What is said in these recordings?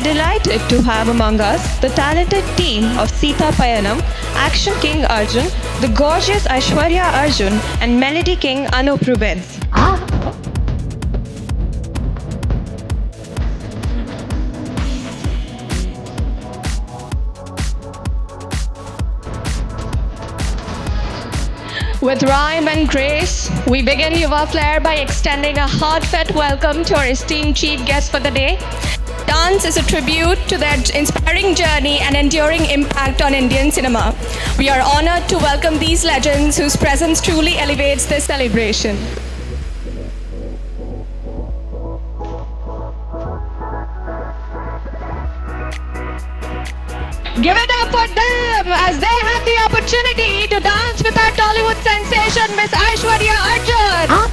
delighted to have among us the talented team of Sita Payanam, Action King Arjun, the gorgeous Aishwarya Arjun, and Melody King Anup Rubens. With rhyme and grace, we begin Yuva Flair by extending a heartfelt welcome to our esteemed chief guest for the day. Dance is a tribute to their inspiring journey and enduring impact on Indian cinema. We are honored to welcome these legends whose presence truly elevates this celebration. Give it up for them as they have the opportunity to dance with our Tollywood sensation, Miss Aishwarya Arjun.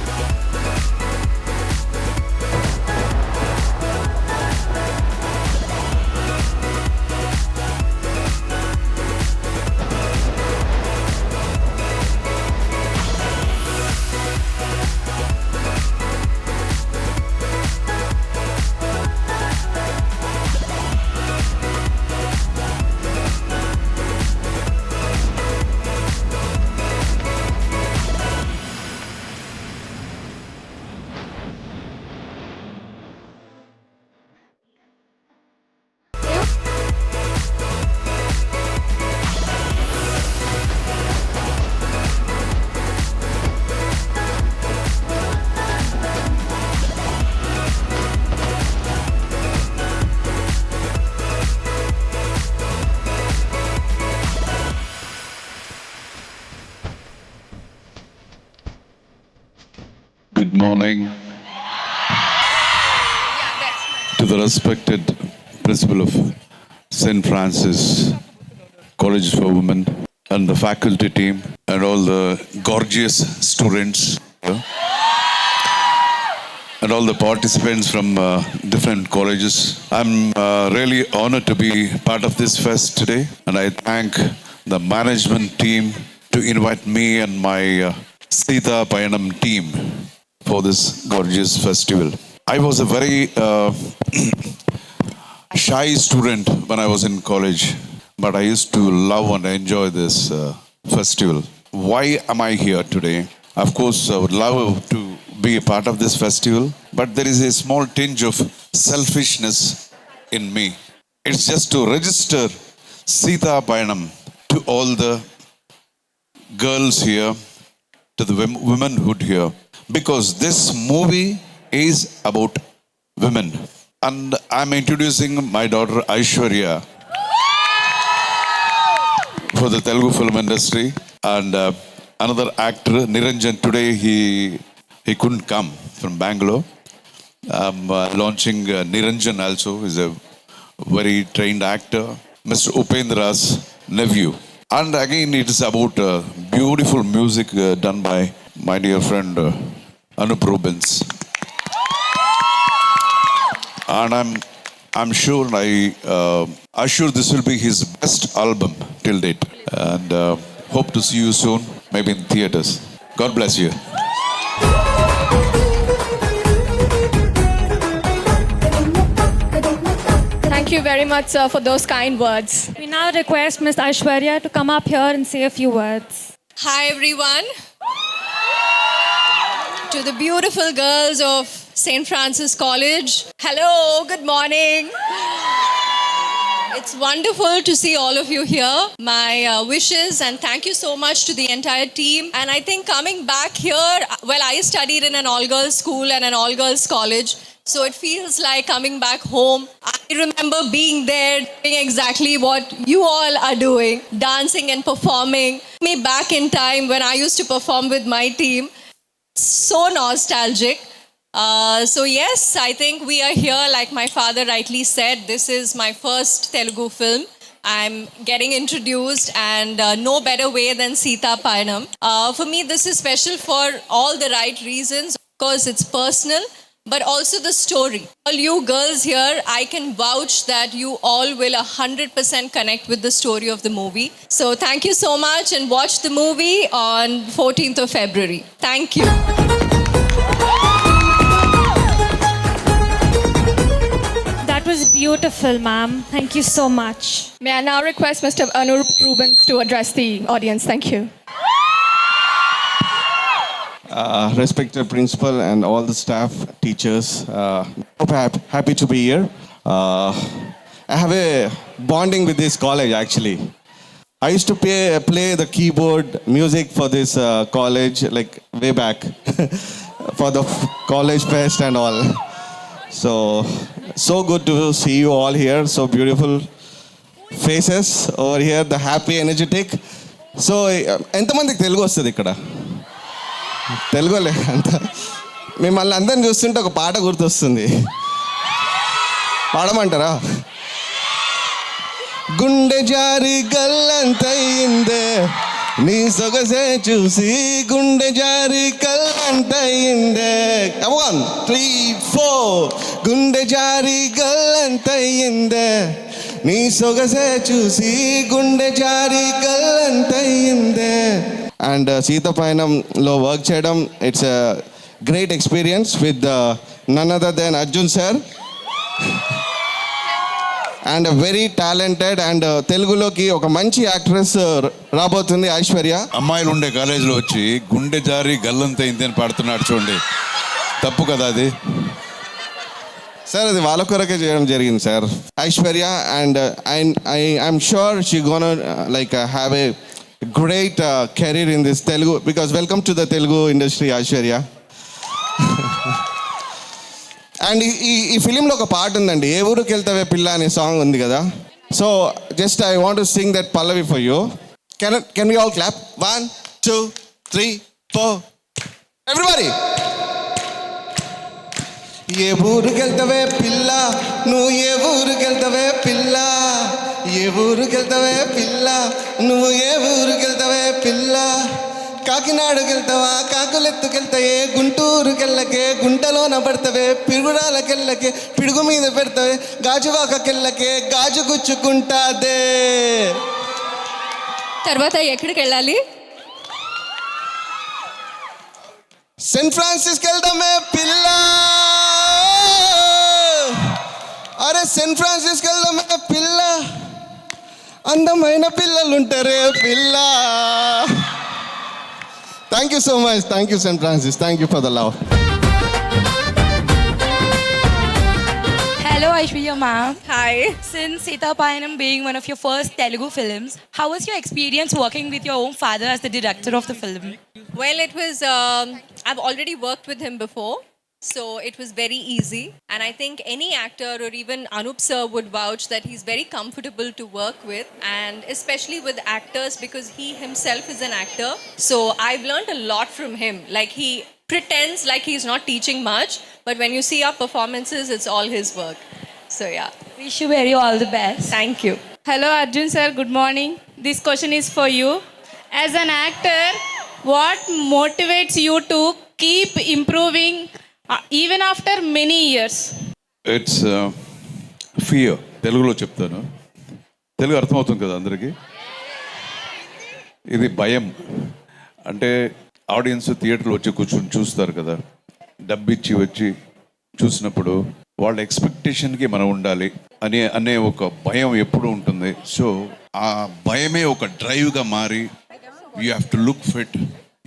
Good morning to the respected principal of St. Francis College for Women and the faculty team and all the gorgeous students and all the participants from different colleges. I'm really honored to be part of this fest today, and I thank the management team to invite me and my Sita Payanam team for this gorgeous festival. I was a very shy student when I was in college, but I used to love and enjoy this festival. Why am I here today? Of course, I would love to be a part of this festival, but there is a small tinge of selfishness in me. It's just to register Sita Payanam to all the girls here, to the womenhood here, because this movie is about women. And I'm introducing my daughter Aishwarya for the Telugu film industry. And another actor, Niranjan, today he couldn't come from Bangalore. I'm launching Niranjan also, who is a very trained actor. Mr. Upendra's nephew. And again, it is about beautiful music done by my dear friend Anup Rubens. And I'm sure assure this will be his best album till date. And hope to see you soon, maybe in theaters. God bless you. Thank you very much, sir, for those kind words. We now request Ms. Aishwarya to come up here and say a few words. Hi everyone. To the beautiful girls of St. Francis College. Hello, good morning. It's wonderful to see all of you here. My wishes and thank you so much to the entire team. And I think coming back here, well, I studied in an all-girls school and an all-girls college. So it feels like coming back home. I remember being there, doing exactly what you all are doing, dancing and performing. Me back in time when I used to perform with my team. So nostalgic. So yes, I think we are here, like my father rightly said, this is my first Telugu film. I'm getting introduced and no better way than Sita Payanam. For me, this is special for all the right reasons. Of course, it's personal, but also the story. All you girls here, I can vouch that you all will 100% connect with the story of the movie. So thank you so much and watch the movie on 14th of February. Thank you. That was beautiful, ma'am. Thank you so much. May I now request Mr. Anurup Rubens to address the audience? Thank you. Respected principal and all the staff, teachers, happy to be here. I have a bonding with this college actually. I used to play the keyboard music for this college like way back for the college fest and all. So good to see you all here. So beautiful faces over here, the happy, energetic. So ఎంతమందికి తెలుగు వస్తుంది ఇక్కడ? తెలుగులే అంత మిమ్మల్ని అందరిని చూస్తుంటే ఒక పాట గుర్తొస్తుంది, పాడమంటారా? గుండె జారి గల్లంతయిందే నీ సొగసే చూసి, గుండె జారి గల్లంతయిందే. 1 3 4 గుండె జారి గల్లంతయిందే నీ సొగసే చూసి, గుండె జారి గల్లంతయిందే. అండ్ సీతపయనంలో వర్క్ చేయడం, it's a great experience with none other than Arjun sir. And very talented and తెలుగులోకి ఒక మంచి యాక్ట్రెస్ రాబోతుంది ఐశ్వర్య. అమ్మాయిలు ఉండే కాలేజీలో వచ్చి గుండె జారి గల్లంతైంది అని పాడుతున్నాడు చూడండి, తప్పు కదా అది? సార్ అది వాళ్ళ కొరకే చేయడం జరిగింది sir, Aishwarya. And I'm sure she gonna like have a great career in this Telugu, because welcome to the Telugu industry Aishwarya. And ఈ ఫిలింలో ఒక పాట ఉందండి, ఏ ఊరికి వెళ్తావే పిల్ల అనే సాంగ్ ఉంది కదా. So just I want to sing that pallavi for you. Can we all clap? 1 2 3 4 everybody. ఏ ఊరికి వెళ్తావే పిల్ల, నువ్వు ఏ ఊరికి వెళ్తావే పిల్ల, ఏ ఊరికి వెళ్తావే పిల్ల, నువ్వు ఏ ఊరికి వెళ్తావే పిల్ల. కాకినాడకి వెళ్తావా కాకులెత్తుకెళ్తాయే, గుంటూరుకెళ్ళకే గుంటలోన పడతావే, పిడుగురాలకెళ్ళకే పిడుగు మీద పెడతావే, గాజువాకకెళ్ళకే గాజు గుచ్చుకుంటాదే. తర్వాత ఎక్కడికి వెళ్ళాలి? సెయింట్ ఫ్రాన్సిస్కి వెళ్దామే పిల్ల, అరే సెయింట్ ఫ్రాన్సిస్కి వెళ్దామే పిల్ల, అందమైన పిల్లలుంటారే పిల్ల. Thank you so much. Thank you Saint Francis. Thank you for the love. Hello Aishwarya ma'am. Hi. Since Sita Payanam being one of your first Telugu films, how was your experience working with your own father as the director of the film? Well, it was, I've already worked with him before, so it was very easy. And I think any actor or even Anup sir would vouch that he's very comfortable to work with, and especially with actors because he himself is an actor. So I've learned a lot from him. Like he pretends like he's not teaching much, but when you see our performances, it's all his work. So yeah. Wish you very all the best. Thank you. Hello Arjun sir, good morning. This question is for you. As an actor, what motivates you to keep improving even after many years? It's fear. తెలుగులో చెప్తాను, తెలుగు అర్థమవుతుంది కదా అందరికీ. ఇది భయం. అంటే audience థియేటర్లో వచ్చి కూర్చొని చూస్తారు కదా, డబ్బిచ్చి వచ్చి చూసినప్పుడు వాళ్ళ ఎక్స్పెక్టేషన్కి మనం ఉండాలి అనే ఒక భయం ఎప్పుడు ఉంటుంది. సో ఆ భయమే ఒక డ్రైవ్గా మారి you have to look fit,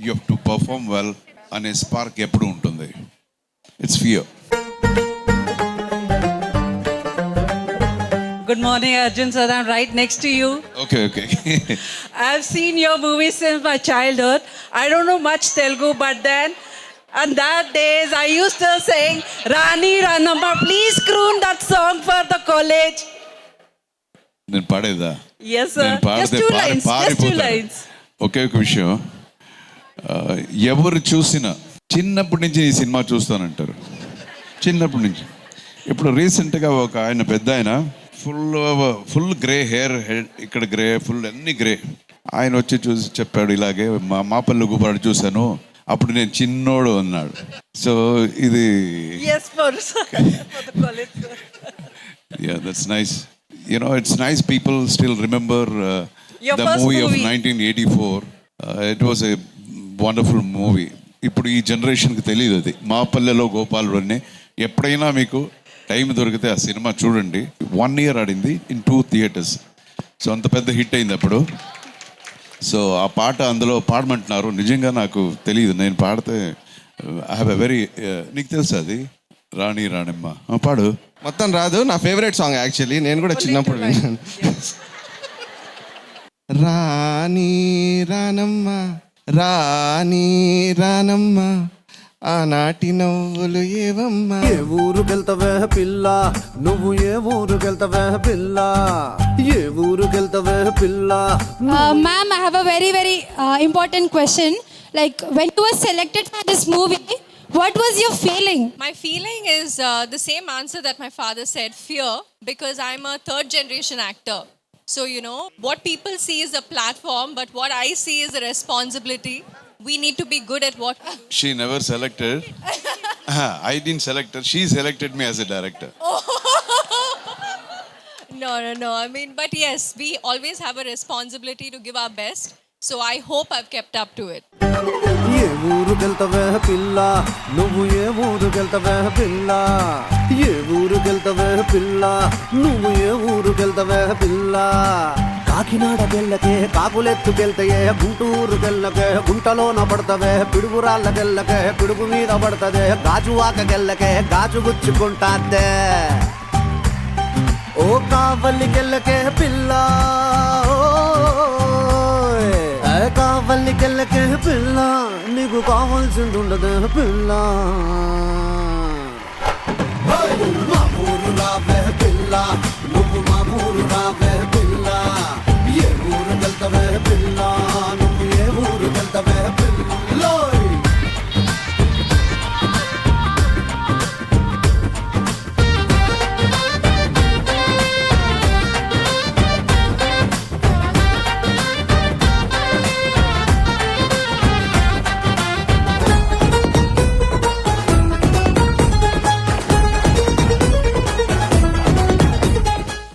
you have to perform well అనే స్పార్క్ ఎప్పుడు ఉంటుంది. It's fear. Good morning, Arjun sir. I'm right next to you. Okay. I've seen your movies since my childhood. I don't know much Telugu, but then on that days I used to sing Rani Ranamma. Please croon that song for the college. నేను పాడేదా? Yes sir. Just two lines. ఒకే ఒక విషయం, ఎవరు చూసినా చిన్నప్పటి నుంచి ఈ cinema చూస్తానంటారు, చిన్నప్పటి నుంచి. ఇప్పుడు రీసెంట్గా ఒక ఆయన పెద్ద ఆయన ఫుల్ గ్రే హెయిర్, ఇక్కడ గ్రే, ఫుల్ అన్ని గ్రే, ఆయన వచ్చి చూసి చెప్పాడు ఇలాగే మా పల్లె గుబాడు చూశాను, అప్పుడు నేను చిన్నోడు అన్నాడు. సో ఇది Yes for the college. yeah, that's nice. You know, it's nice people still remember Your the first movie of movie. 1984. It was a wonderful movie. ఇప్పుడు ఈ జనరేషన్కి తెలియదు అది. మా పల్లెలో గోపాలుడు అని ఎప్పుడైనా మీకు టైం దొరికితే ఆ సినిమా చూడండి. 1 year ఆడింది ఇన్ 2 theaters. సో అంత పెద్ద హిట్ అయింది అప్పుడు. సో ఆ పాట అందులో పాడమంటున్నారు. నిజంగా నాకు తెలియదు, నేను పాడితే ఐ హ్యావ్ ఎ వెరీ, నీకు తెలుసా అది రాణి రాణమ్మ పాడు. మొత్తం రాదు, నా ఫేవరెట్ సాంగ్ యాక్చువల్లీ, నేను కూడా చిన్నప్పుడు విన్నాను. రాణి రానమ్మ రాణి రానమ్మ ఆనాటి నవ్వులు ఏవమ్మా. ఏ ఊరుకెళ్తావే పిల్ల, నువ్వు ఏ ఊరుకెళ్తావే పిల్ల, ఏ ఊరుకెళ్తావే పిల్ల. Ma'am, I have a very important question. Like, when you were selected for this movie, what was your feeling? My feeling is the same answer that my father said, fear, because I'm a third generation actor. So, you know, what people see is a platform, but what I see is a responsibility. We need to be good at what... She never selected. I didn't select her. She selected me as a director. No. I mean, but yes, we always have a responsibility to give our best. So I hope I've kept up to it. ఏ ఊరుకెళ్తావే పిల్ల, నువ్వు ఏ ఊరుకెళ్తావే పిల్ల, ఏ ఊరుకెళ్తావే పిల్ల, నువ్వు ఏ ఊరుకెళ్తావే పిల్ల. కాకినాడకెళ్ళకే కాకులెత్తుకెళ్తాయే, గుంటూరుకెళ్ళకే గుంటలోన పడతావే, పిడుగురాళ్ళకెళ్ళకే పిడుగు మీద పడతదే, గాజువాకకెళ్ళకే గాజు గుచ్చుకుంటాదే. ఓ కావలికెళ్ళకే పిల్ల, కావలికెళ్ళకే పిల్ల, నీకు కావాల్సింది ఉండదు పిల్ల. మా ఊరు రావే పిల్ల,